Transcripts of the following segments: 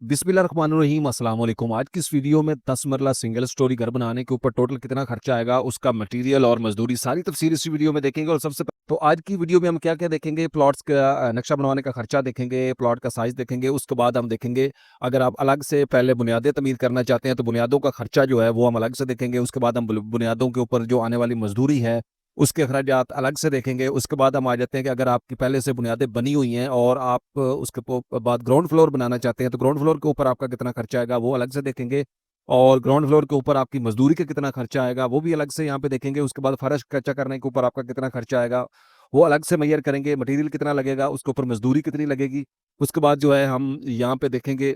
बिस्मिल्लाहिर्रहमानिर्रहीम अस्सलाम वालेकुम। आज की इस वीडियो में 10 मरला सिंगल स्टोरी घर बनाने के ऊपर टोटल कितना खर्चा आएगा, उसका मटेरियल और मजदूरी सारी तफसील इस वीडियो में देखेंगे। और सबसे तो आज की वीडियो में हम क्या क्या देखेंगे, प्लॉट्स का नक्शा बनवाने का खर्चा देखेंगे, प्लॉट का साइज देखेंगे। उसके बाद हम देखेंगे अगर आप अलग से पहले बुनियादें तमीर करना चाहते हैं तो बुनियादों का खर्चा जो है वो हम अलग से देखेंगे। उसके बाद हम बुनियादों के ऊपर जो आने वाली मजदूरी है उसके अखराजात अलग से देखेंगे। उसके बाद हम आ जाते हैं कि अगर आपकी पहले से बुनियादें बनी हुई हैं और आप उसके बाद ग्राउंड फ्लोर बनाना चाहते हैं तो ग्राउंड फ्लोर के ऊपर आपका कितना खर्चा आएगा वो अलग से देखेंगे। और ग्राउंड फ्लोर के ऊपर आपकी मजदूरी का कितना खर्चा आएगा वो भी अलग से यहाँ पे देखेंगे। उसके बाद फर्श कच्चा करने के ऊपर आपका कितना खर्चा आएगा वो अलग से मैयर करेंगे। मटेरियल कितना लगेगा, उसके ऊपर मजदूरी कितनी लगेगी। उसके बाद जो है हम यहाँ पे देखेंगे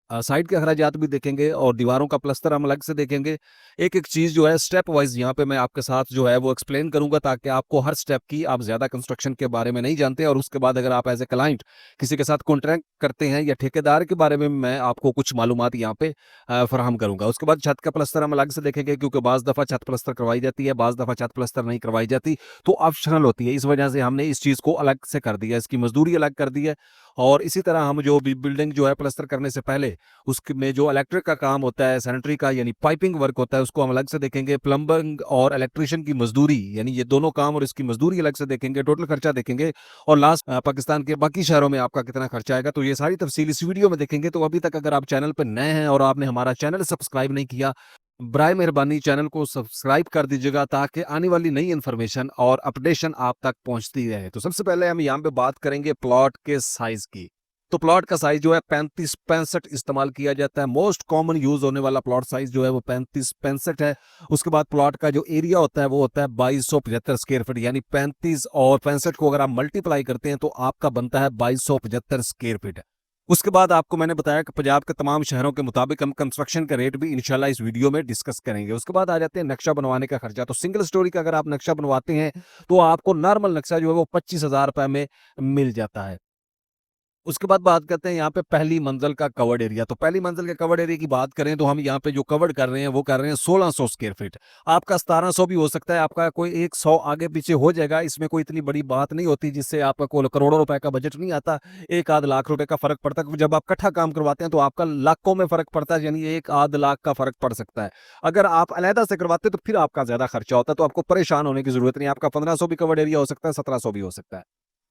साइड के अखराजात भी देखेंगे और दीवारों का प्लस्तर हम अलग से देखेंगे। एक-एक चीज़ जो है स्टेप वाइज़ यहाँ पे मैं आपके साथ जो है वो एक्सप्लेन करूँगा ताकि आपको हर स्टेप की आप ज़्यादा कंस्ट्रक्शन के बारे में नहीं जानते। और उसके बाद अगर आप एज़ ए क्लाइंट किसी के साथ कॉन्ट्रैक्ट करते हैं या ठेकेदार के बारे में मैं आपको कुछ मालूमात यहाँ पे फराहम करूँगा। उसके बाद छत का प्लस्तर हम अलग से देखेंगे क्योंकि बाज़ दफ़ा छत प्लस्तर करवाई जाती है, बाज़ दफ़ा छत प्लस्तर नहीं करवाई जाती, तो ऑप्शनल होती है। इस वजह से हमने इस चीज़ को अलग से कर दिया, इसकी मज़दूरी अलग कर दी है। और इसी तरह हम जो भी बिल्डिंग जो है प्लस्तर करने से पहले उसके में जो इलेक्ट्रिक का काम होता है, सैनिटरी का यानी पाइपिंग वर्क होता है, उसको हम अलग से देखेंगे। प्लम्बिंग और इलेक्ट्रिशियन की मजदूरी यानी ये दोनों काम और इसकी मजदूरी अलग से देखेंगे, टोटल खर्चा देखेंगे। और लास्ट पाकिस्तान के बाकी शहरों में आपका कितना खर्चा आएगा, तो ये सारी तफसील इस वीडियो में देखेंगे। तो अभी तक अगर आप चैनल पर नए हैं और आपने हमारा चैनल सब्सक्राइब नहीं किया, बराए मेहरबानी चैनल को सब्सक्राइब कर दीजिएगा ताकि आने वाली नई इन्फॉर्मेशन और अपडेशन आप तक पहुंचती रहे। तो सबसे पहले हम यहाँ पे बात करेंगे प्लॉट के साइज की। तो प्लॉट का साइज जो है 35-65 इस्तेमाल किया जाता है। मोस्ट कॉमन यूज होने वाला प्लॉट साइज जो है वो 35-65 है। उसके बाद प्लॉट का जो एरिया होता है वो होता है 2275 स्क्वायर फीट, यानी 35 और 65 को अगर आप मल्टीप्लाई करते हैं तो आपका बनता है 2275 स्क्वायर फीट। उसके बाद आपको मैंने बताया कि पंजाब के तमाम शहरों के मुताबिक हम कंस्ट्रक्शन का रेट भी इंशाल्लाह इस वीडियो में डिस्कस करेंगे। उसके बाद आ जाते हैं नक्शा बनवाने का खर्चा। तो सिंगल स्टोरी का अगर आप नक्शा बनवाते हैं तो आपको नॉर्मल नक्शा जो है वो 25,000 रुपए में मिल जाता है। उसके बाद बात करते हैं यहाँ पे पहली मंजिल का कवर्ड एरिया। तो पहली मंजिल के कवर्ड एरिया की बात करें तो हम यहाँ पे जो कवर्ड कर रहे हैं वो कर रहे हैं 1600 स्क्वायर फीट। आपका 1700 भी हो सकता है, आपका कोई 100 आगे पीछे हो जाएगा। इसमें कोई इतनी बड़ी बात नहीं होती जिससे आपका कोई करोड़ों रुपए का बजट नहीं आता। एक आध लाख रुपए का फर्क पड़ता है। जब आप इकट्ठा काम करवाते हैं तो आपका लाखों में फर्क पड़ता है, यानी एक आध लाख का फर्क पड़ सकता है। अगर आप अलहदा से करवाते हैं तो फिर आपका ज्यादा खर्चा होता है, तो आपको परेशान होने की जरूरत नहीं। आपका 1500 भी कवर्ड एरिया हो सकता है, 1700 भी हो सकता है।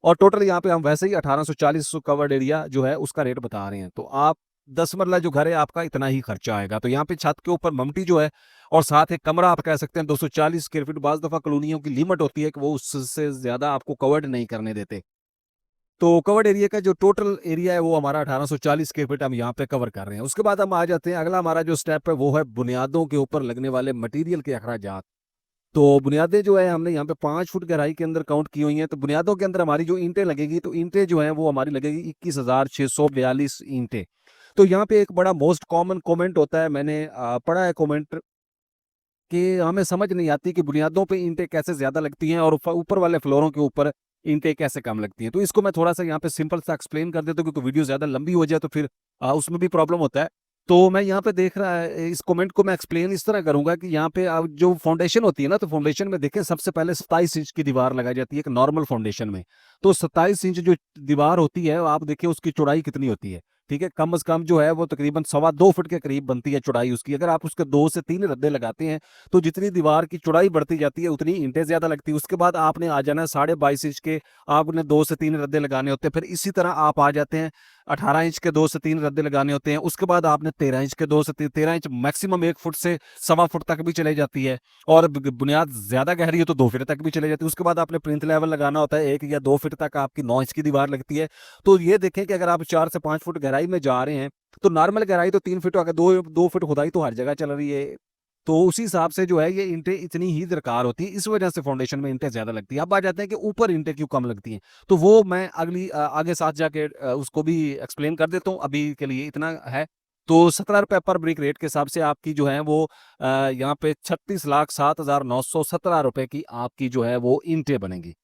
और टोटल यहाँ पे हम वैसे ही 1840 कवर्ड एरिया जो है उसका रेट बता रहे हैं। तो आप 10 मरला जो घर है आपका इतना ही खर्चा आएगा। तो यहाँ पे छत के ऊपर ममटी जो है और साथ एक कमरा आप कह सकते हैं 240 स्क्वायर फीट। बाज दफा कॉलोनियों की लिमिट होती है कि वो उससे ज्यादा आपको कवर्ड नहीं करने देते। तो कवर्ड एरिया का जो टोटल एरिया है वो हमारा 1840 स्क्वायर फीट हम यहाँ पे कवर कर रहे हैं। उसके बाद हम आ जाते हैं, अगला हमारा जो स्टेप है वो है बुनियादों के ऊपर लगने वाले मटीरियल के अखराजात। तो बुनियादें जो है हमने यहाँ पे 5 फुट गहराई के अंदर काउंट की हुई हैं। तो बुनियादों के अंदर हमारी जो ईंटें लगेगी, तो ईंटें जो हैं वो हमारी लगेगी 21,642 ईंटें। तो यहाँ पे एक बड़ा मोस्ट कॉमन कमेंट होता है, मैंने पढ़ा है कमेंट कि हमें समझ नहीं आती कि बुनियादों पे ईंटें कैसे ज्यादा लगती हैं और ऊपर वाले फ्लोरों के ऊपर ईंटें कैसे कम लगती हैं। तो इसको मैं थोड़ा सा यहाँ पे सिंपल सा एक्सप्लेन कर देता हूँ क्योंकि वीडियो ज्यादा लंबी हो जाए तो फिर उसमें भी प्रॉब्लम होता है। तो मैं यहाँ पे देख रहा है, इस कमेंट को मैं एक्सप्लेन इस तरह करूंगा कि यहाँ पे अब जो फाउंडेशन होती है ना, तो फाउंडेशन में देखें सबसे पहले 27 इंच की दीवार लगाई जाती है एक नॉर्मल फाउंडेशन में। तो 27 इंच जो दीवार होती है आप देखिए उसकी चौड़ाई कितनी होती है। ठीक है, कम से कम जो है वो तकरीबन 2.25 फुट के करीब बनती है चौड़ाई उसकी। अगर आप उसके 2 से 3 रद्दे लगाते हैं तो जितनी दीवार की चौड़ाई बढ़ती जाती है उतनी ईंटें ज्यादा लगती है। उसके बाद आपने आ जाना 22.5 इंच के, आपने 2 से 3 रद्दे लगाने होते हैं। फिर इसी तरह आप आ जाते हैं 18 इंच के 2 से 3 रद्दे लगाने होते हैं। उसके बाद आपने 13 इंच के 2 से 13 इंच मैक्सिमम 1 फुट से 1.25 फुट तक भी चले जाती है। और बुनियाद ज्यादा गहरी है तो 2 फीट तक भी चले जाती है। उसके बाद आपने प्लिंथ लेवल लगाना होता है, 1 या 2 फीट तक आपकी 9 इंच की दीवार लगती है। तो ये देखें कि अगर आप 4 से 5 फुट गहराई में जा रहे हैं तो नॉर्मल गहराई तो 3 फीट, अगर 2 फुट खुदाई तो हर जगह चल रही है। तो उसी हिसाब से जो है ये ईंटें इतनी ही दरकार होती है, इस वजह से फाउंडेशन में ईंटें ज्यादा लगती है। अब आ जाते हैं कि ऊपर ईंटें क्यों कम लगती हैं, तो वो मैं आगे साथ जाके उसको भी एक्सप्लेन कर देता हूँ। अभी के लिए इतना है। तो 17 रुपए पर ब्रिक रेट के हिसाब से आपकी जो है वो यहाँ पे 36,07,917 रुपए की आपकी जो है वो ईंटें बनेंगी।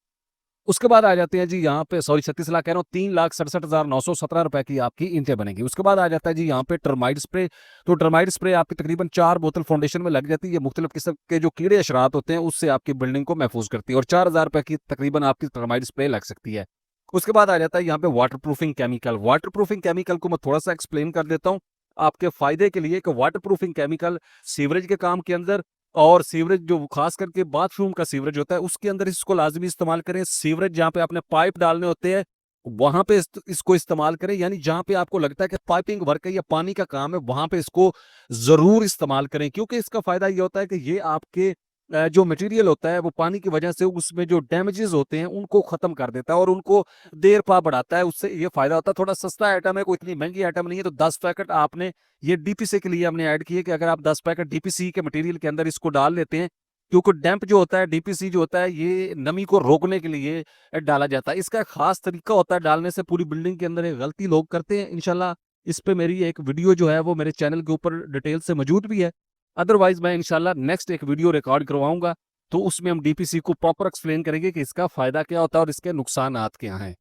उसके बाद आ जाते हैं जी यहाँ पे, सॉरी 36 लाख कह रहा हूँ, 3,67,917 रुपए की आपकी ईंटें बनेंगी। उसके बाद आ जाता है जी यहाँ पे टर्माइट स्प्रे। तो टर्माइट स्प्रे आपकी तकरीबन 4 बोतल फाउंडेशन में लग जाती है। ये मुख्तलिफ किस्म के जो कीड़े अशरात होते हैं उससे आपकी बिल्डिंग को महफूज करती है और 4,000 रुपए की तकरीबन आपकी टर्माइट स्प्रे लग सकती है। उसके बाद आ जाता है यहाँ पे वाटरप्रूफिंग केमिकल। वाटरप्रूफिंग केमिकल को मैं थोड़ा सा एक्सप्लेन कर देता हूँ आपके फायदे के लिए कि वाटरप्रूफिंग केमिकल सीवरेज के काम के अंदर, और सीवरेज जो खास करके बाथरूम का सीवरेज होता है उसके अंदर इसको लाजमी इस्तेमाल करें। सीवरेज जहाँ पे आपने पाइप डालने होते हैं वहां पे इसको इस्तेमाल करें, यानी जहां पे आपको लगता है कि पाइपिंग वर्क है या पानी का काम है वहां पे इसको जरूर इस्तेमाल करें, क्योंकि इसका फायदा ये होता है कि ये आपके जो मटेरियल होता है वो पानी की वजह से उसमें जो डैमेजेस होते हैं उनको खत्म कर देता है और उनको देर पा बढ़ाता है। उससे ये फायदा होता है। थोड़ा सस्ता आइटम है, कोई इतनी महंगी आइटम नहीं है। तो 10 पैकेट आपने ये डीपीसी के लिए हमने ऐड किए कि अगर आप 10 पैकेट डीपीसी के मटेरियल के अंदर इसको डाल लेते हैं, क्योंकि डैम्प जो होता है डीपीसी जो होता है ये नमी को रोकने के लिए डाला जाता है। इसका खास तरीका होता है डालने से, पूरी बिल्डिंग के अंदर एक गलती लोग करते हैं। इंशाल्लाह इस पे मेरी एक वीडियो जो है वो मेरे चैनल के ऊपर डिटेल से मौजूद भी है। अदरवाइज मैं इंशाल्लाह नेक्स्ट एक वीडियो रिकॉर्ड करवाऊंगा तो उसमें हम डीपीसी को प्रॉपर एक्सप्लेन करेंगे कि इसका फायदा क्या होता है और इसके नुकसानात क्या हैं।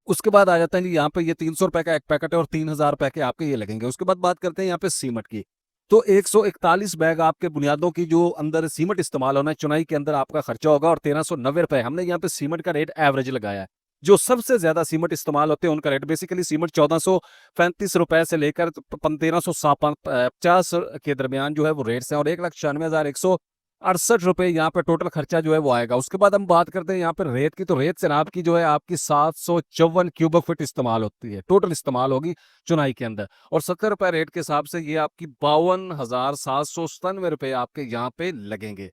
उसके बाद आ जाता है जी यहाँ पे ये 300 रुपए का एक पैकेट है और 3000 रुपए के आपके ये लगेंगे। उसके बाद बात करते हैं यहाँ पे सीमेंट की। तो 141 बैग आपके बुनियादों की जो अंदर सीमेंट इस्तेमाल होना है चुनाई के अंदर आपका खर्चा होगा, और 1390 रुपए हमने यहाँ पे सीमेंट का रेट एवरेज लगाया है। जो सबसे ज्यादा सीमेंट इस्तेमाल होते हैं उनका रेट बेसिकली सीमेंट 1435 रुपए से लेकर 1350 के दरमियान जो है वो रेट्स हैं, और 1,96,168 रुपए यहाँ पे टोटल खर्चा जो है वो आएगा। उसके बाद हम बात करते हैं यहाँ पे रेत की। तो रेत शराब की जो है आपकी 754 क्यूबिक फीट इस्तेमाल होती है, टोटल इस्तेमाल होगी चुनाई के अंदर, और 70 रुपए रेट के हिसाब से ये आपकी 52,797 रुपए आपके यहाँ पे लगेंगे।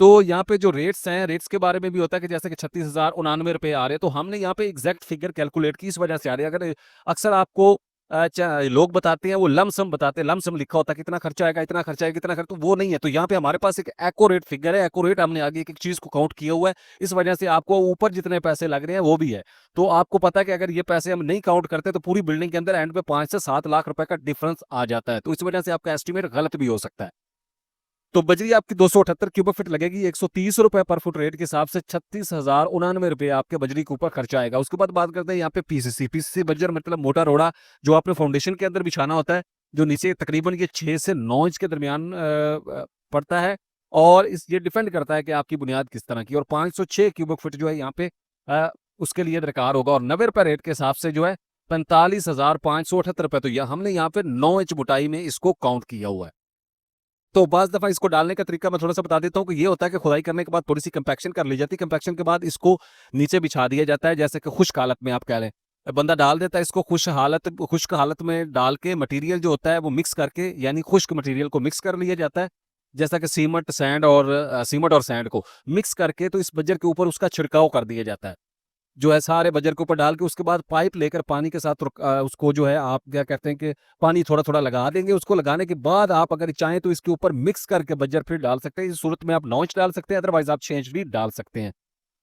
तो यहाँ पे जो रेट्स हैं, रेट्स के बारे में भी होता है कि जैसे कि 36,099 रुपए आ रहे हैं, तो हमने यहाँ पे एग्जैक्ट फिगर कैलकुलेट की इस वजह से आ रही है। अगर अक्सर आपको लोग बताते हैं वो लमसम बताते हैं, लमसम लिखा होता है कितना खर्चा आएगा, इतना खर्चा आएगा, कितना खर्चा, तो वो नहीं है। तो यहाँ पे हमारे पास एक एक्यूरेट फिगर है, एक्यूरेट हमने आगे एक एक चीज को काउंट किया हुआ है। इस वजह से आपको ऊपर जितने पैसे लग रहे हैं वो भी है। तो आपको पता है कि अगर ये पैसे हम नहीं काउंट करते तो पूरी बिल्डिंग के अंदर एंड पे 5 से 7 लाख रुपए का डिफरेंस आ जाता है। तो इस वजह से आपका एस्टिमेट गलत भी हो सकता है। तो बजरी आपकी 278 क्यूबिक फीट लगेगी, 130 रुपए पर फुट रेट के हिसाब से 36,099 रुपए आपके बजरी के ऊपर खर्चा आएगा। उसके बाद बात करते हैं यहाँ पे पीसीसी। पीसीसी बजर मतलब मोटा रोड़ा जो आपने फाउंडेशन के अंदर बिछाना होता है, जो नीचे तकरीबन ये 6 से 9 इंच के दरमियान पड़ता है, और इस ये डिपेंड करता है कि आपकी बुनियाद किस तरह की, और 506 क्यूबिक फीट जो है यहाँ पे उसके लिए दरकार होगा, और 90 रुपए रेट के हिसाब से जो है 45,578 रुपए। तो यह हमने यहाँ पे 9 इंच मोटाई में इसको काउंट किया हुआ है। तो बाज़ दफ़ा इसको डालने का तरीका मैं थोड़ा-सा बता देता हूँ कि ये होता है कि खुदाई करने के बाद थोड़ी-सी कंपैक्शन कर ली जाती है। कंपैक्शन के बाद इसको नीचे बिछा दिया जाता है, जैसे कि खुश्क हालत में आप कह लें। बंदा डाल देता है इसको खुश्क हालत में डाल के मटीरियल जो होता है वो मिक्स करके, यानी खुश्क मटीरियल को मिक्स कर लिया जाता है। जैसा कि सीमेंट और सैंड को मिक्स करके तो इस बजर के ऊपर उसका छिड़काव कर दिया जाता है। जो है सारे बजर के ऊपर डाल के उसके बाद पाइप लेकर पानी के साथ उसको जो है आप क्या कहते हैं कि पानी थोड़ा-थोड़ा लगा देंगे। उसको लगाने के बाद आप अगर चाहें तो इसके ऊपर मिक्स करके बजर फिर डाल सकते हैं। इस सूरत में आप 9 इंच डाल सकते हैं, अदरवाइज़ आप 6 इंच भी डाल सकते हैं।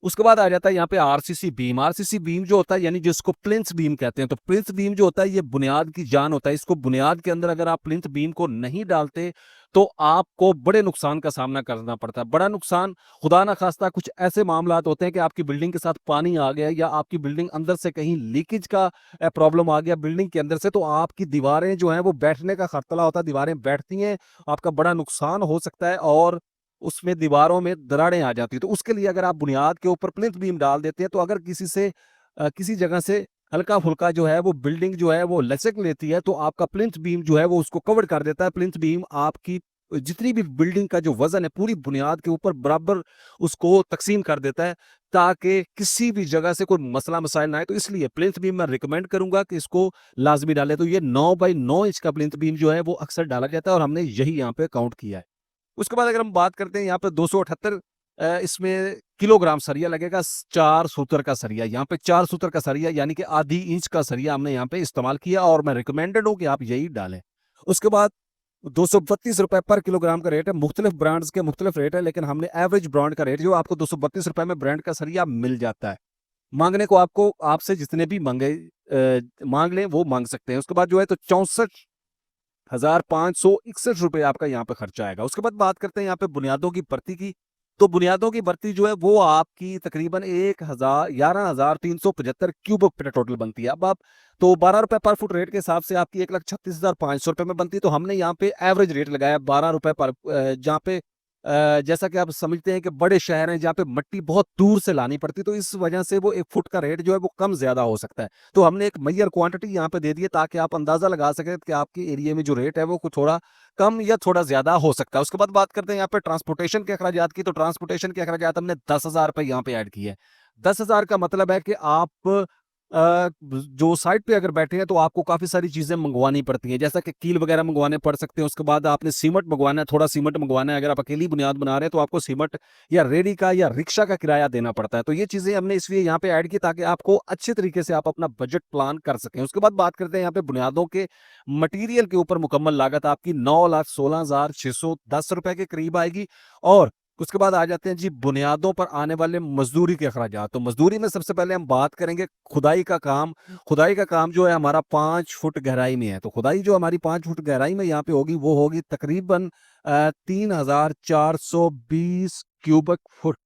उसके बाद आ जाता है यहाँ पे आरसीसी बीम। आरसीसी बीम जो होता है यानी जिसको प्लिंथ बीम कहते हैं। तो प्लिंथ बीम जो होता है ये बुनियाद की जान होता है। इसको बुनियाद के अंदर अगर आप प्लिंथ बीम को नहीं डालते तो आपको बड़े नुकसान का सामना करना पड़ता है। बड़ा नुकसान, खुदा ना खास्ता कुछ ऐसे मामलात होते हैं कि आपकी बिल्डिंग के साथ पानी आ गया या आपकी बिल्डिंग अंदर से कहीं लीकेज का प्रॉब्लम आ गया बिल्डिंग के अंदर से, तो आपकी दीवारें जो हैं वो बैठने का खतरा होता है। दीवारें बैठती हैं, आपका बड़ा नुकसान हो सकता है और उसमें दीवारों में दरारें आ जाती हैं। तो उसके लिए अगर आप बुनियाद के ऊपर प्लिंथ बीम डाल देते हैं तो अगर किसी जगह से हल्का-फुल्का जो है वो बिल्डिंग जो है वो लचक लेती है तो आपका प्लिंथ बीम जो है वो उसको कवर कर देता है। प्लिंथ बीम आपकी जितनी भी बिल्डिंग का जो वज़न है पूरी बुनियाद के ऊपर बराबर उसको तक़सीम कर देता है, ताकि किसी भी जगह से कोई मसला मसाइल ना आए। तो इसलिए प्लिंथ बीम मैं रिकमेंड करूँगा कि इसको लाज़मी डालें। तो ये 9 बाई 9 इंच का प्लिंथ बीम जो है वो अक्सर डाला जाता है और हमने यही यहाँ पे काउंट किया है। उसके बाद अगर हम बात करते हैं यहाँ पे 278 इसमें किलोग्राम सरिया लगेगा। 4 सूतर का सरिया, यहाँ पे 4 सूतर का सरिया यानी कि आधी इंच का सरिया हमने यहाँ पे इस्तेमाल किया और मैं रिकमेंडेड हूँ कि आप यही डालें। उसके बाद 232 रुपए पर किलोग्राम का रेट है। मुख्तलिफ ब्रांड्स के मुख्तलिफ रेट है, लेकिन हमने एवरेज ब्रांड का रेट जो आपको 232 रुपए में ब्रांड का सरिया मिल जाता है। मांगने को आपको आपसे जितने भी मांग लें वो मांग सकते हैं। उसके बाद जो है तो 64,561 रुपए आपका यहाँ पे खर्चा आएगा। उसके बाद बात करते हैं यहाँ पे बुनियादों की भर्ती की। तो बुनियादों की भर्ती जो है वो आपकी तकरीबन 11,375 क्यूबिक फीट टोटल बनती है। अब आप तो 12 रुपए पर फुट रेट के हिसाब से आपकी 1,36,500 रुपए में बनती है। तो हमने यहाँ पे एवरेज रेट लगाया 12 रुपए पर, जहाँ पे जैसा कि आप समझते हैं कि बड़े शहर हैं जहाँ पे मिट्टी बहुत दूर से लानी पड़ती है, तो इस वजह से वो 1 फुट का रेट जो है वो कम ज़्यादा हो सकता है। तो हमने एक मेजर क्वांटिटी यहाँ पे दे दी है ताकि आप अंदाज़ा लगा सकें कि आपके एरिया में जो रेट है वो कुछ थोड़ा कम या थोड़ा ज़्यादा हो सकता है। उसके बाद बात करते हैं यहाँ पे ट्रांसपोर्टेशन के अखराजात की, तो ट्रांसपोर्टेशन के अखराजात हमने 10,000 रुपए यहाँ पे ऐड किए हैं। 10,000 का मतलब है कि आप जो साइट पे अगर बैठे हैं तो आपको काफ़ी सारी चीज़ें मँगवानी पड़ती हैं, जैसा कि कील वगैरह मँगवाने पड़ सकते हैं, उसके बाद आपने सीमेंट मँगवाना है, थोड़ा सीमेंट मँगवाना है, अगर आप अकेली बुनियाद बना रहे हैं तो आपको सीमेंट या रेडी का या रिक्शा का किराया देना पड़ता है। तो ये चीज़ें हमने इसलिए यहाँ पे ऐड की ताकि आपको अच्छे तरीके से आप अपना बजट प्लान कर सकें। उसके बाद बात करते हैं यहाँ पे बुनियादों के मटीरियल के ऊपर मुकम्मल लागत आपकी 9,16,610 रुपए के करीब आएगी और उसके बाद आ जाते हैं जी बुनियादों पर आने वाले मजदूरी के अखराजात। तो मजदूरी में सबसे पहले हम बात करेंगे खुदाई का काम। खुदाई का काम जो है हमारा 5 फुट गहराई में है। तो खुदाई जो हमारी 5 फुट गहराई में यहाँ पे होगी वो होगी तकरीबन 3,420 क्यूबिक फुट।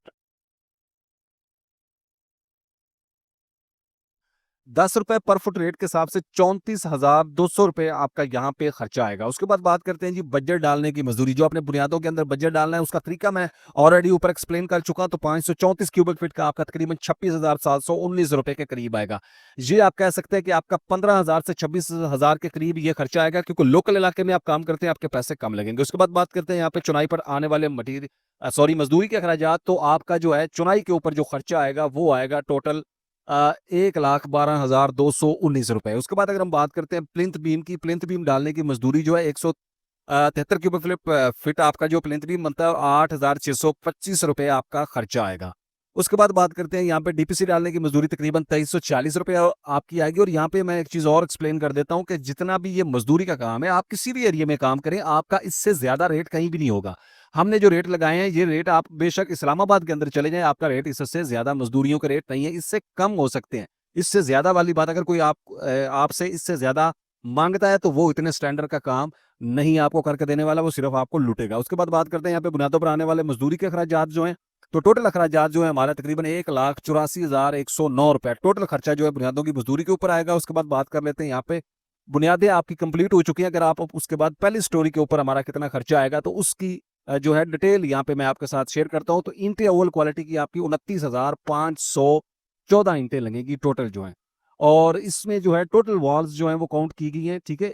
10 रुपए पर फुट रेट के हिसाब से 34,200 रुपए आपका यहाँ पे खर्चा आएगा। उसके बाद बात करते हैं जी बजट डालने की मजदूरी। जो अपने बुनियादों के अंदर बजट डालना है उसका तरीका मैं ऑलरेडी ऊपर एक्सप्लेन कर चुका हूं। तो 534 क्यूबिक फीट का आपका तकरीबन 26,719 रुपए के करीब आएगा। ये आप कह सकते हैं कि आपका 15,000 से 26,000 के करीब ये खर्चा आएगा, क्योंकि लोकल इलाके में आप काम करते हैं आपके पैसे कम लगेंगे। उसके बाद बात करते हैं यहाँ पे चुनाई पर आने वाले मटीरियल सॉरी मजदूरी के अखराजात। तो आपका जो है चुनाई के ऊपर जो खर्चा आएगा वो आएगा टोटल 1,12,219 रुपए। उसके बाद अगर हम बात करते हैं प्लिंथ बीम की, प्लिंथ बीम डालने की मजदूरी जो है 173 क्यूबिक फिट आपका जो प्लिंथ बीम बनता है 8,625 रुपए आपका खर्चा आएगा। उसके बाद बात करते हैं यहाँ पे डीपीसी डालने की मजदूरी तकरीबन 2340 रुपए आपकी आएगी। और यहाँ पे मैं एक चीज और एक्सप्लेन कर देता हूँ कि जितना भी ये मजदूरी का काम है, आप किसी भी एरिया में काम करें, आपका इससे ज्यादा रेट कहीं भी नहीं होगा। हमने जो रेट लगाए हैं ये रेट आप बेशक इस्लामाबाद के अंदर चले जाएं, आपका रेट इससे ज्यादा मजदूरियों के रेट नहीं है, इससे कम हो सकते हैं। इससे ज्यादा वाली बात अगर कोई आपसे इससे ज्यादा मांगता है तो वो इतने स्टैंडर्ड का काम नहीं आपको करके देने वाला, वो सिर्फ आपको लूटेगा। उसके बाद बात करते हैं यहाँ पे बुनियादों पर आने वाले मजदूरी के अखराजात जो हैं। तो टोटल अखराजात जो है हमारा तकरीबन 1,84,109 रुपए टोटल खर्चा जो है बुनियादों की मजदूरी के ऊपर आएगा। उसके बाद बात कर लेते हैं यहाँ पे बुनियादें आपकी कंप्लीट हो चुकी हैं, अगर आप उसके बाद पहली स्टोरी के ऊपर हमारा कितना खर्चा आएगा तो उसकी जो है डिटेल यहाँ पे मैं आपके साथ शेयर करता हूँ। तो ईंटें ओवल क्वालिटी की आपकी 29,514 ईंटें लगेगी टोटल जो है। और इसमें जो है टोटल वॉल्स जो है वो काउंट की गई हैं, ठीक है,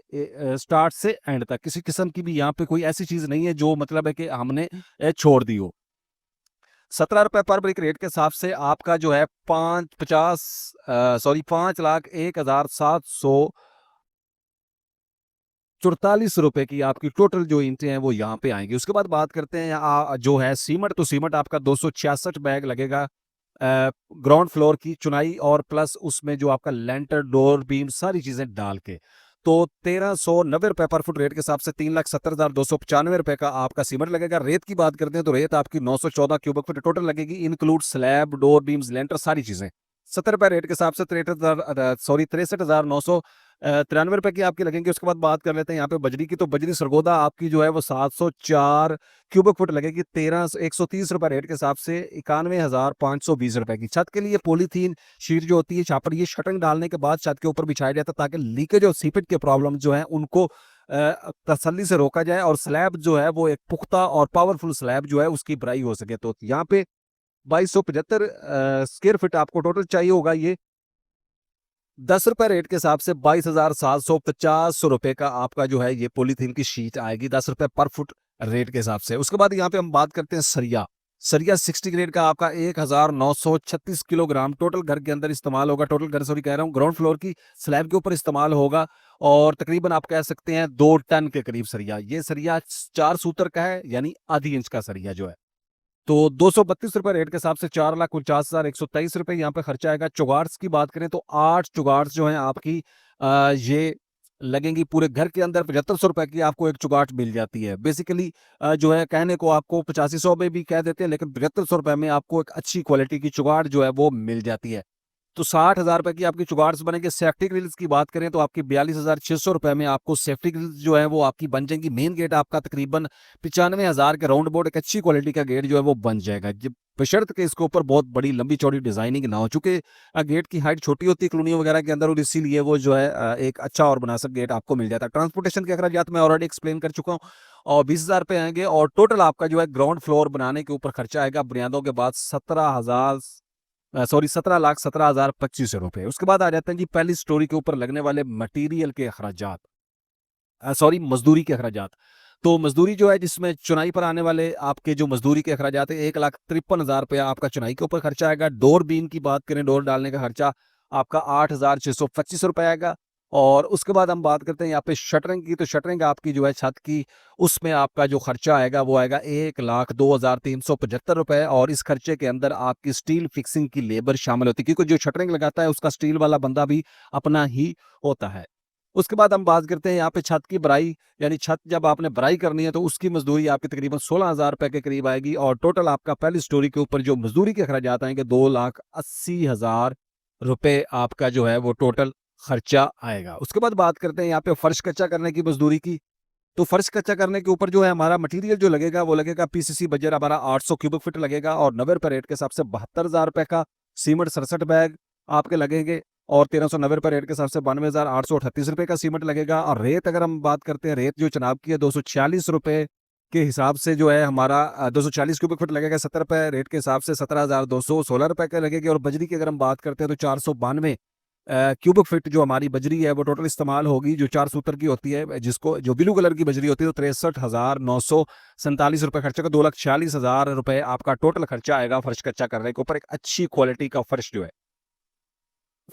स्टार्ट से एंड तक किसी किस्म की भी यहाँ पे कोई ऐसी चीज नहीं है जो मतलब है कि हमने छोड़ दी हो। 17 रुपए पर ब्रिक रेट के हिसाब से आपका जो है 5,47,744 रुपए की आपकी टोटल जो ईंटें हैं वो यहाँ पे आएंगी। उसके बाद बात करते हैं जो है सीमेंट। तो सीमेंट आपका 266 बैग लगेगा ग्राउंड फ्लोर की चुनाई और प्लस उसमें जो आपका लेंटर डोर बीम सारी चीजें डाल के। तो 1,390 रुपए पर फुट रेट के हिसाब से 3,70,295 रुपए का आपका सीमेंट लगेगा। रेत की बात करते हैं तो रेत आपकी 914 क्यूबिक फुट टोटल लगेगी, इंक्लूड स्लैब डोर बीम्स लेंटर सारी चीजें। 70 रुपए रेट के हिसाब से 63,993 रुपए की आपकी लगेंगे। उसके बाद बात कर लेते हैं यहाँ पे बजरी की। तो बजरी सरगोदा आपकी जो है वो 704 क्यूबिक फुट लगेगी 130 रुपए रेट के हिसाब से 91,520 रुपए की। छत के लिए पॉलीथीन शीट जो होती है छापर, ये शटरिंग डालने के बाद छत के ऊपर बिछाया जाता है ताकि लीकेज और सीपेज के प्रॉब्लम जो है उनको तसल्ली से रोका जाए और स्लैब जो है वो एक पुख्ता और पावरफुल स्लैब जो है उसकी भराई हो सके। तो यहाँ पे 2275 स्क्वायर फीट आपको टोटल चाहिए होगा। ये 10 रुपए रेट के हिसाब से 22,750 रुपए का आपका जो है ये पॉलीथीन की शीट आएगी 10 रुपए पर फुट रेट के हिसाब से। उसके बाद यहाँ पे हम बात करते हैं सरिया। सरिया 60 ग्रेड का आपका 1,936 किलोग्राम टोटल घर के अंदर इस्तेमाल होगा। टोटल घर सॉरी कह रहा हूँ, ग्राउंड फ्लोर की स्लैब के ऊपर इस्तेमाल होगा और तकरीबन आप कह सकते हैं 2 टन के करीब सरिया। ये सरिया 4 सूतर का है, यानी आधी इंच का सरिया जो है। तो 232 रुपए रेट के हिसाब से 4,49,123 रुपए यहाँ पे खर्चा आएगा। चुगार्स की बात करें तो 8 चुगार्स जो है आपकी ये लगेंगी पूरे घर के अंदर। 7500 रुपए की आपको एक चुगाट मिल जाती है। बेसिकली जो है कहने को आपको 8500 में भी कह देते हैं, लेकिन 7500 रुपए में आपको एक अच्छी क्वालिटी की चुगाट जो है वो मिल जाती है। तो 60,000 रुपए की आपकी चुगार्स बनेंगे। सेफ्टी ग्रिल्स की बात करें तो आपकी 42,600 रुपए में आपको सेफ्टी ग्रिल्स जो है वो आपकी बन जाएंगी। मेन गेट आपका तकरीबन 95,000 के राउंड अबाउट एक अच्छी क्वालिटी का गेट जो है वो बन जाएगा, बशर्त के इसके ऊपर बहुत बड़ी लंबी चौड़ी डिजाइनिंग ना हो, चूंकि गेट की हाइट छोटी होती है कॉलोनियों वगैरह के अंदर, और इसीलिए वो जो है एक अच्छा और मुनासिब गेट आपको मिल जाता है। ट्रांसपोर्टेशन के अखराजात मैं ऑलरेडी एक्सप्लेन कर चुका हूँ, और 20,000 रुपए आएंगे। और टोटल आपका जो है ग्राउंड फ्लोर बनाने के ऊपर खर्चा आएगा बुनियादों के बाद 17,17,25 रुपए। उसके बाद आ जाते हैं जी पहली स्टोरी के ऊपर लगने वाले मटेरियल के अखराजात, मजदूरी के अखराजात। तो मजदूरी जो है जिसमें चुनाई पर आने वाले आपके जो मजदूरी के अखराजात है, 1,53,000 रुपया आपका चुनाई के ऊपर खर्चा आएगा। डोर बीम की बात करें, डोर डालने का खर्चा आपका 8,625 रुपये आएगा। और उसके बाद हम बात करते हैं यहाँ पे शटरिंग की, तो शटरिंग आपकी जो है छत की, उसमें आपका जो खर्चा आएगा वो आएगा 1,02,375 रुपए। और इस खर्चे के अंदर आपकी स्टील फिक्सिंग की लेबर शामिल होती है, क्योंकि जो शटरिंग लगाता है उसका स्टील वाला बंदा भी अपना ही होता है। उसके बाद हम बात करते हैं यहाँ पे छत की भराई, यानी छत जब आपने भराई करनी है तो उसकी मजदूरी आपकी तकरीबन 16,000 रुपए के करीब आएगी। और टोटल आपका पहली स्टोरी के ऊपर जो मजदूरी के अखराजात आएंगे 2,80,000 रुपए आपका जो है वो टोटल खर्चा आएगा। उसके बाद बात करते हैं यहाँ पे फर्श कच्चा करने की मजदूरी की। तो फर्श कच्चा करने के ऊपर जो है हमारा मटेरियल जो लगेगा वो लगेगा पीसीसी बजर हमारा 800 क्यूबिक फीट लगेगा, और 90 रुपए रेट के हिसाब से 72,000 रुपए का। सीमेंट 67 बैग आपके लगेंगे, और 1390 रुपए रेट के हिसाब से 92,838 रुपए का सीमेंट लगेगा। और रेत अगर हम बात करते हैं, रेत जो चुनाव की है 246 रुपए के हिसाब से जो है हमारा 240 क्यूबिक फीट लगेगा 70 रुपए रेट के हिसाब से 17,216 रुपए का लगेगी। और बजरी की अगर हम बात करते हैं तो 492 क्यूबिक फीट जो हमारी बजरी है वो टोटल इस्तेमाल होगी, जो 4 सूत्र की होती है, जिसको जो ब्लू कलर की बजरी होती है, तो 63,947 रुपए खर्चा का 2,40,000 रुपए आपका टोटल खर्चा आएगा फर्श कच्चा करने के ऊपर। एक अच्छी क्वालिटी का फर्श जो है,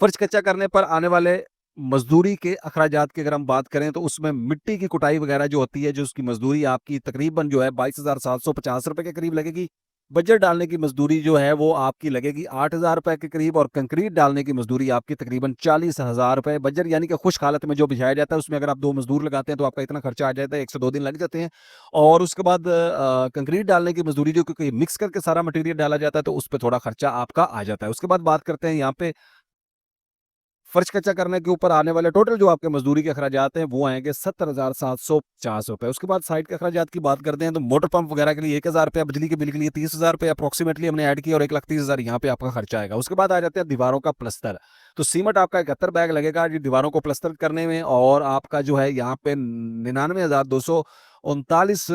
फर्श कच्चा करने पर आने वाले मजदूरी के अखराजात की अगर हम बात करें तो उसमें मिट्टी की कुटाई वगैरह जो होती है, जो उसकी मजदूरी आपकी तकरीबन जो है 22,750 रुपए के करीब लगेगी। बजट डालने की मजदूरी जो है वो आपकी लगेगी 8,000 रुपए के करीब, और कंक्रीट डालने की मजदूरी आपकी तकरीबन 40,000 रुपए। बजट यानी कि खुश हालत में जो बिछाया जाता है उसमें अगर आप 2 मजदूर लगाते हैं तो आपका इतना खर्चा आ जाता है, 1 से 2 दिन लग जाते हैं। और उसके बाद कंक्रीट डालने की मजदूरी जो, क्योंकि मिक्स करके सारा मटेरियल डाला जाता है तो उस पे थोड़ा खर्चा आपका आ जाता है। उसके बाद बात करते हैं यहाँ पे फर्श कच्चा करने के ऊपर आने वाले टोटल जो आपके मजदूरी के अखराजात हैं वो आएंगे 70,750 रुपए। उसके बाद साइड के अखराजात की बात करते हैं तो मोटर पंप वगैरह के लिए 1,000 रुपया, बिजली के बिल के लिए 30,000 रुपये अप्रोक्सीमेटली हमने ऐड किया, और 1,30,000 यहाँ पे आपका खर्चा आएगा। उसके बाद आ जाते हैं दीवारों का प्लस्तर। तो सीमेंट आपका 71 बैग लगेगा ये दीवारों को प्लस्तर करने में, और आपका जो है यहाँ पे 99,239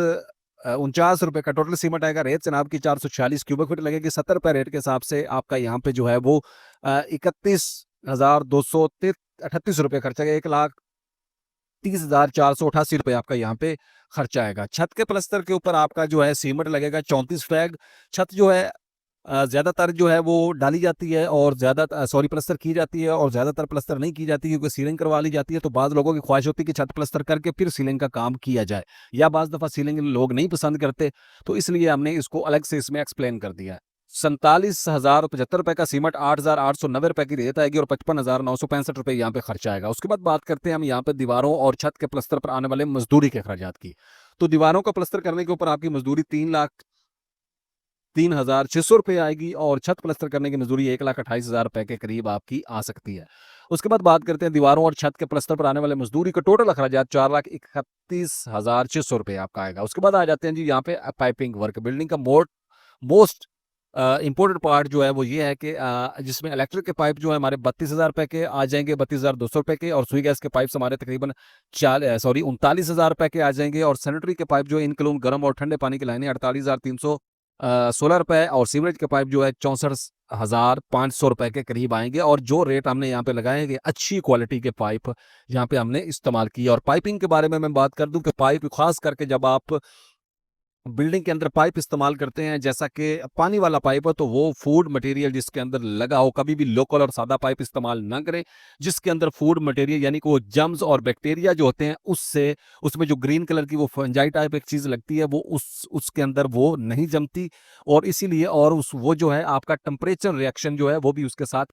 49 रुपए का टोटल सीमेंट आएगा। रेत जनाब की 446 क्यूबिक फीट लगेगी 70 रुपए रेट के हिसाब से। आपका यहाँ पे जो है वो 31,238 रुपए खर्चा, 1,30,488 रुपए आपका यहाँ पे खर्चा आएगा। छत के प्लस्तर के ऊपर आपका जो है सीमेंट लगेगा 34 बैग। छत जो है ज्यादातर जो है वो डाली जाती है, और प्लस्तर की जाती है, और ज्यादातर प्लस्तर नहीं की जाती क्योंकि सीलिंग करवा ली जाती है। तो बाद लोगों की ख्वाहिश होती है कि छत प्लस्तर करके फिर सीलिंग का काम किया जाए, या बाज दफा सीलिंग लोग नहीं पसंद करते, तो इसलिए हमने इसको अलग से इसमें एक्सप्लेन कर दिया है। 47,075 रुपए का सीमेंट, 8,890 रुपए की रेत आएगी, और 55,965 रुपए यहाँ पे खर्चा आएगा। उसके बाद बात करते हैं हम यहाँ पे दीवारों और छत के प्लस्तर पर आने वाले मजदूरी के अखराजात की। तो दीवारों का प्लस्तर करने के ऊपर आपकी मजदूरी 3,03,600 रुपये आएगी, और छत प्लस्तर करने की मजदूरी 1,28,000 रुपए के करीब आपकी आ सकती है। उसके बाद बात करते हैं दीवारों और छत के प्लस्तर पर आने वाले मजदूरी का टोटल अखराजात 4,31,600 रुपये आपका आएगा। उसके बाद आ जाते हैं जी यहाँ पे पाइपिंग वर्क। बिल्डिंग का मोस्ट इंपॉर्टेंट पार्ट जो है वो ये है कि जिसमें इलेक्ट्रिक के पाइप जो है हमारे 32,000 रुपए के आ जाएंगे, 32,200 रुपए के। और सुई गैस के पाइप हमारे तकरीबन 39,000 रुपए के आ जाएंगे। और सैनिटरी के पाइप जो है इनक्लूड गर्म और ठंडे पानी की लाइनें 48,316 रुपए, और सीवरेज के पाइप जो है 64,500 रुपए के करीब आएंगे। और जो रेट हमने यहाँ पे लगाए हैं अच्छी क्वालिटी के पाइप यहाँ पे हमने इस्तेमाल किए। और पाइपिंग के बारे में मैं बात कर दूं कि पाइप खास करके जब आप बिल्डिंग के अंदर पाइप इस्तेमाल करते हैं, जैसा कि पानी वाला पाइप है, तो वो फूड मटेरियल जिसके अंदर लगा हो, कभी भी लोकल और सादा पाइप इस्तेमाल ना करें जिसके अंदर फूड मटेरियल यानी कि वो जम्स और बैक्टीरिया जो होते हैं उससे, उसमें जो ग्रीन कलर की वो फंजाई टाइप एक चीज लगती है वो उसके अंदर वो नहीं जमती, और इसीलिए और उस वो जो है आपका टेम्परेचर रिएक्शन जो है वो भी उसके साथ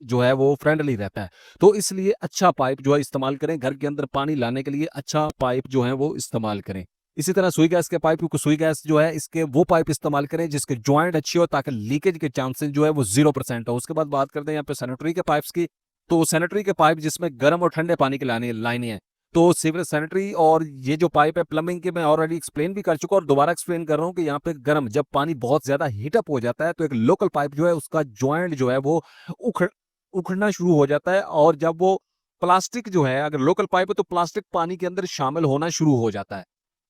जो है वो फ्रेंडली रहता है। तो इसलिए अच्छा पाइप जो है इस्तेमाल करें, घर के अंदर पानी लाने के लिए अच्छा पाइप जो है वो इस्तेमाल करें। इसी तरह सुई गैस के पाइप, क्योंकि सुई गैस जो है इसके वो पाइप इस्तेमाल करें जिसके जॉइंट अच्छी हो ताकि लीकेज के चांसेस जो है वो 0% हो। उसके बाद बात करते हैं यहाँ पे सैनिटरी के पाइप्स की। तो सैनिटरी के पाइप जिसमें गर्म और ठंडे पानी की लाइनें हैं, तो सीवरेज सैनिटरी और ये जो पाइप है प्लम्बिंग के, मैं ऑलरेडी एक्सप्लेन भी कर चुका और दोबारा एक्सप्लेन कर रहा हूँ कि यहाँ पे गर्म जब पानी बहुत ज्यादा हीटअप हो जाता है तो एक लोकल पाइप जो है उसका जॉइंट जो है वो उखड़ उखड़ना शुरू हो जाता है, और जब वो प्लास्टिक जो है, अगर लोकल पाइप है तो प्लास्टिक पानी के अंदर शामिल होना शुरू हो जाता है।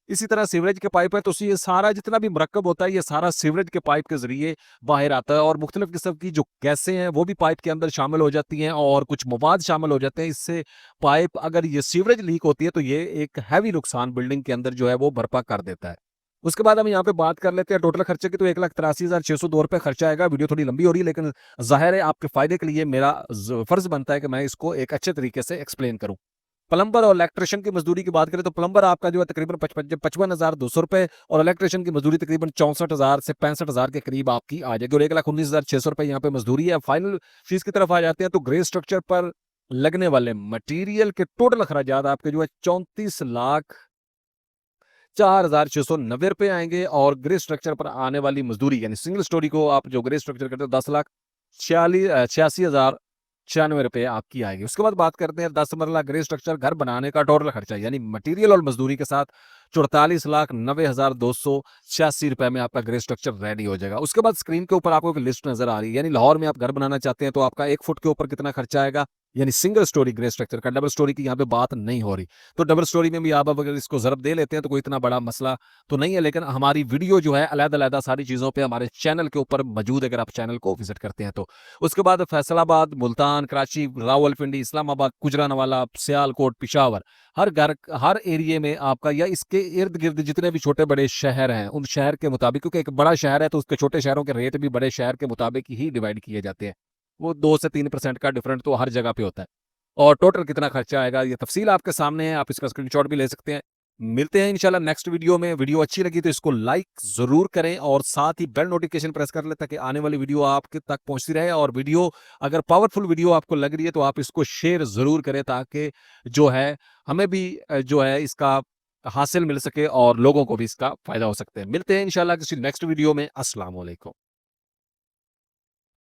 इसी तरह सीवरेज के पाइप है तो ये सारा जितना भी मरकब होता है ये सारा सीवरेज के पाइप के जरिए बाहर आता है, और मुख्तलिफ किस्म की जो गैसें हैं वो भी पाइप के अंदर शामिल हो जाती हैं और कुछ मवाद शामिल हो जाते हैं। इससे पाइप, अगर ये सीवरेज लीक होती है तो ये एक हैवी नुकसान बिल्डिंग के अंदर जो है वो बर्पा कर देता है। उसके बाद हम यहाँ पे बात कर लेते हैं टोटल खर्चे की। तो 1,83,602 रुपये खर्चा आएगा। वीडियो थोड़ी लंबी हो रही है लेकिन जाहिर है आपके फायदे के लिए मेरा फर्ज बनता है कि मैं इसको एक अच्छे तरीके से एक्सप्लेन करूं। प्लम्बर और इलेक्ट्रिशियन की मजदूरी की बात करें तो प्लम्बर आपका जो है तकरीबन 55,200 रुपए और इलेक्ट्रिशियन की मजदूरी तकरीबन 64,000 से 65,000 के करीब आपकी आ जाएगी, और 1,19,600 रुपए यहाँ पे मजदूरी है। फाइनल फीस की तरफ आ जाते हैं तो ग्रे स्ट्रक्चर पर लगने वाले मटेरियल के टोटल अखराजात आपके जो है 34,04,690 रुपए आएंगे, और ग्रे स्ट्रक्चर पर आने वाली मजदूरी यानी सिंगल स्टोरी को आप जो ग्रे स्ट्रक्चर करते हो 10,46,86,096 रुपए आपकी आएगी। उसके बाद बात करते हैं 10 मरला ग्रे स्ट्रक्चर घर बनाने का टोटल खर्चा यानी मटेरियल और मजदूरी के साथ 44,90,286 रुपए में आपका ग्रे स्ट्रक्चर रेडी हो जाएगा। उसके बाद स्क्रीन के ऊपर आपको एक लिस्ट नजर आ रही है, यानी लाहौर में आप घर बनाना चाहते हैं तो आपका 1 फुट के ऊपर कितना खर्चा आएगा, यानी सिंगल स्टोरी ग्रे स्ट्रक्चर का। डबल स्टोरी की यहाँ पे बात नहीं हो रही। तो डबल स्टोरी में भी आप अगर इसको ज़रब दे लेते हैं तो कोई इतना बड़ा मसला तो नहीं है, लेकिन हमारी वीडियो जो है अलग-अलग सारी चीज़ों पे हमारे चैनल के ऊपर मौजूद है, अगर आप चैनल को विजिट करते हैं तो। उसके बाद फैसलाबाद, मुल्तान, कराची, रावलपिंडी, इस्लामाबाद, गुजरांवाला, सियालकोट, पिशावर, हर घर, हर एरिए में आपका या इसके इर्द गिर्द जितने भी छोटे बड़े शहर हैं उन शहर के मुताबिक, क्योंकि एक बड़ा शहर है तो उसके छोटे शहरों के रेट भी बड़े शहर के मुताबिक ही डिवाइड किए जाते हैं। वो 2 से 3% का डिफरेंट तो हर जगह पे होता है। और टोटल कितना खर्चा आएगा ये तफसील आपके सामने है, आप इसका स्क्रीनशॉट भी ले सकते हैं। मिलते हैं इंशाल्लाह नेक्स्ट वीडियो में। वीडियो अच्छी लगी तो इसको लाइक जरूर करें और साथ ही बेल नोटिफिकेशन प्रेस कर लें ताकि आने वाली वीडियो आपके तक पहुंचती रहे। और वीडियो अगर पावरफुल वीडियो आपको लग रही है तो आप इसको शेयर जरूर करें ताकि जो है हमें भी जो है इसका हासिल मिल सके और लोगों को भी इसका फायदा हो सकता है। मिलते हैं इंशाल्लाह किसी नेक्स्ट वीडियो में। अस्सलाम वालेकुम।